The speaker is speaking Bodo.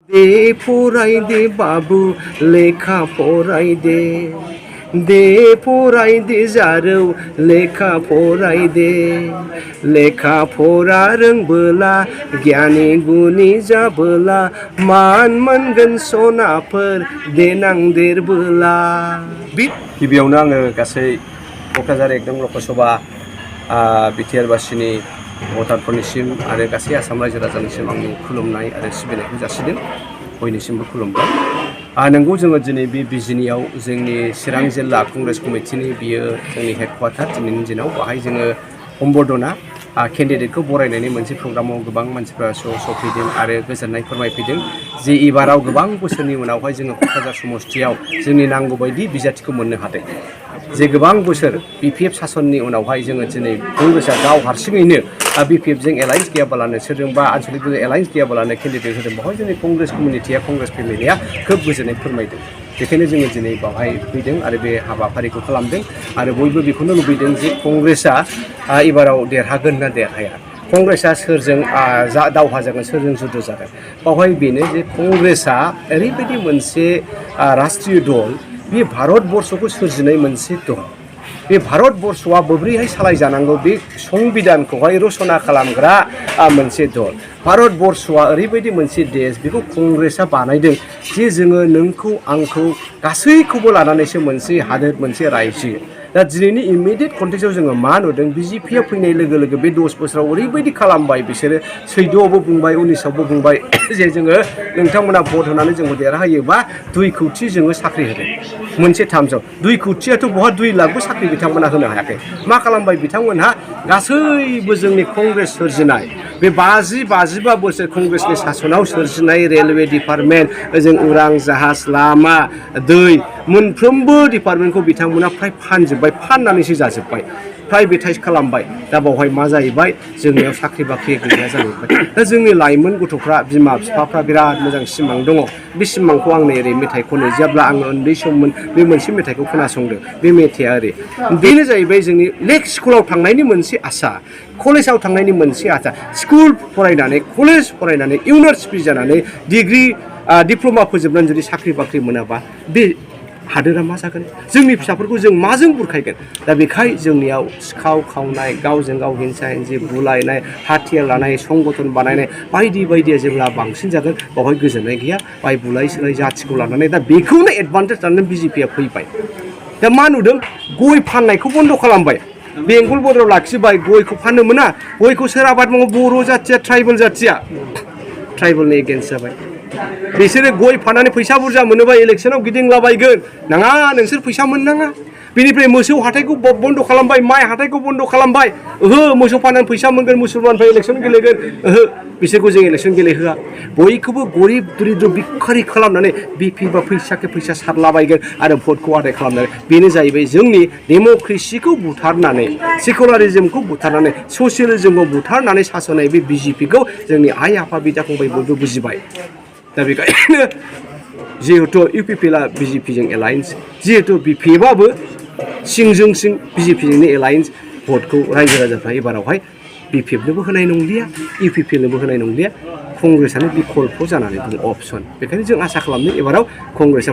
दे फरायदे बाबु लेखा फरायदे दे फरायदे जारौ लेखा फरायदे लेखा फरा रोंबोला गियानि गुनि जाबोला मान मोनगोन सनाफोर देनां देरबोला। गिबियावनो आङो गासै क'क्राझार 1 नं लकसभा बिटिआरबासिनि भटारफोरनिसिम आरो गासै आसाम रायजो राजानिसिम आंनि खुलुमनाय आरो सिबिनायखौ जासिदों। बयनिसिमबो खुलुमबाय। नंगौ जोङो दिनै बे बिजिनियाव जोंनि चिरां जिल्ला कंग्रेस कमिटिनि बियो जोंनि हेडक्वार्टार दिनैनि दिनाव बाहाय जोङो सम्बर्धना केन्डिडेटखौ बरायनायनि मोनसे प्रग्रामाव गोबां मानसिफ्रा सफैदों आरो गोजोननाय फोरमायफैदों जे एबाराव गोबां बोसोरनि उनावहाय जोङो क'क्राझार समस्तियाव जोंनि नांगौ बायदि बिजाथिखौ मोननो हादों। जे गोबां बोसोर बिपिएफ सासननि उनावहाय जोङो दिनै कंग्रेसआ गाव हारसिङैनो बिपिएफजों एलायन्स गैयाबालानो सोरजोंबा आनसलिकजों एलायन्स गैयाबालानो केन्डिडेट होदों। बेवहाय जोंनि कंग्रेस कमिउनिटिया कंग्रेस फेमिलिया खोब गोजोननाय फोरमायदों। बेखायनो जोङो दिनै बावहाय फैदों आरो बे हाबाफारिखौ खालामदों आरो बयबो बेखौनो लुबैदों जे कंग्रेसआ एबाराव देरहागोन ना देरहाया, कंग्रेसआ सोरजों दावहा जागोन, सोरजों जुद्ध जागोन। बावहाय बेनो जे कंग्रेसआ ओरैबायदि मोनसे राष्ट्रीय दल, बे भारतबर्षखौ सोरजिनाय मोनसे दल। बे भारतबर्षआ बोरैहाय सालायजानांगौ बे संबिधानखौहाय रचना खालामग्रा मोनसे दल। भारतबर्षआ ओरैबायदि मोनसे देश, बेखौ कंग्रेसआ बानायदों जे जोङो नोंखौ आंखौ गासैखौबो लानानैसो मोनसे हादोर, मोनसे रायजो। दा दिनैनि इमिडियेट कन्टेक्सआव जोङो मा नुदों, बिजेपिया फैनाय लोगो लोगो बे 10 बोसोराव ओरैबायदि खालामबाय, बिसोरो 14आवबो बुंबाय, 19आवबो बुंबाय जे जोङो नोंथांमोना भट होनानै जोंखौ देरहायोबा 2 कौटि जोङो साख्रि होदों मोनसे टार्मसआव। 2 कौटियाथ' बहा 2 लाखबो साख्रि बिथांमोना होनो हायाखै। मा खालामबाय बिथांमोनहा, गासैबो जोंनि कंग्रेस सोरजिनाय बे 50-55 बोसोर कंग्रेसनि सासनाव सोरजिनाय रेलवे डिपार्टमेन्ट, ओजों उरां जाहाज, लामा, दै, मोनफ्रोमबो डिपार्टमेन्टखौ बिथांमोना फ्राय फानजोब्बाय, फाननानैसो जाजोब्बाय, प्राइभेटाइज खालामबाय। दा बावहाय मा जाहैबाय, जोंनियाव साख्रि बाख्रि गैया जाहैबाय। दा जोंनि लाइमोन गथ'फ्रा, बिमा बिफाफ्रा बिराद मोजां सिमां दङ। बे सिमांखौ आंनो ओरै मेथाइ खनो, जेब्ला आङो उन्दै सममोन बे मोनसे मेथाइखौ खोनासंदों। बे मेथाइआ ओरै, बेनो जाहैबाय जोंनि नेक्स्ट स्कुलाव थांनायनि मोनसे आसा, कलेजाव थांनायनि मोनसे आसा, स्कुल फरायनानै, कलेज फरायनानै, इउनिभार्सिटि जानानै, डिग्रि डिप्ल'मा फोजोबनानै जुदि साख्रि बाख्रि मोनाबा बे हादोरा मा जागोन, जोंनि फिसाफोरखौ जों माजों बुरखायगोन। दा बेखाय जोंनियाव सिखाव खावनाय, गावजों गाव हिंसा हिंसि, बुलायनाय, हाथियार लानाय, संगठन बानायनाय बायदि बायदिया जेब्ला बांसिन जागोन, बावहाय गोजोननाय गैया। बाय बुलाय सोलाय जाथिखौ लानानै दा बेखौनो एडभान्टेज लानानै बिजेपिया फैबाय। दा मा नुदों, गय फाननायखौ बन्द' खालामबाय, बेंगल बर्डाराव लाखिबाय, गयखौ फाननो मोना। गयखौ सोर आबाद मावो, बर' जाथिया, ट्राइबेल जाथिया, ट्राइबेलनि एगेन्स्ट जाबाय। बिसोरो गय फाननानै फैसा बुरजा मोनोबा इलेक्सनाव गिदिंलाबायगोन, नाङा नोंसोर फैसा मोननाङा। बेनिफ्राय मोसौ हाथाइखौ बन्द' खालामबाय, माइ हाथाइखौ बन्द' खालामबाय, ओहो मोसौ फाननानै फैसा मोनगोन, मुसलमाननिफ्राय इलेक्सन गेलेगोन, ओहो बिसोरखौ जों इलेक्सन गेलेहोआ। बयखौबो गरिब दरिद्र भिखारि खालामनानै बिफिबा फैसा सारलाबायगोन आरो भटखौ आदाय खालामनानै, बेनो जाहैबाय जोंनि डेम'क्रेसिखौ बुथारनानै, सेकुलारिजमखौ बुथारनानै, ससियेलिजमखौ बुथारनानै सास'नाय बे बिजेपिखौ जोंनि आइ आफा बिदा फंबाय बयबो बुजिबाय। दा बेखायनो जिहेथु इउपिपिएलआ बिजेपिजों एलायन्स, जिहेथु बिपिएफआबो सिंजों सिं बिजेपिजोंनो एलायन्स, भटखौ रायजो राजाफ्रा एबारावहाय बिपिएफनोबो होनाय नंलिया, इउपिपिएलनोबो होनाय नंलिया, कंग्रेसआनो बिकल्प जानानै दं, अपसन। बेखायनो जों आसा खालामदों एबाराव कंग्रेसआ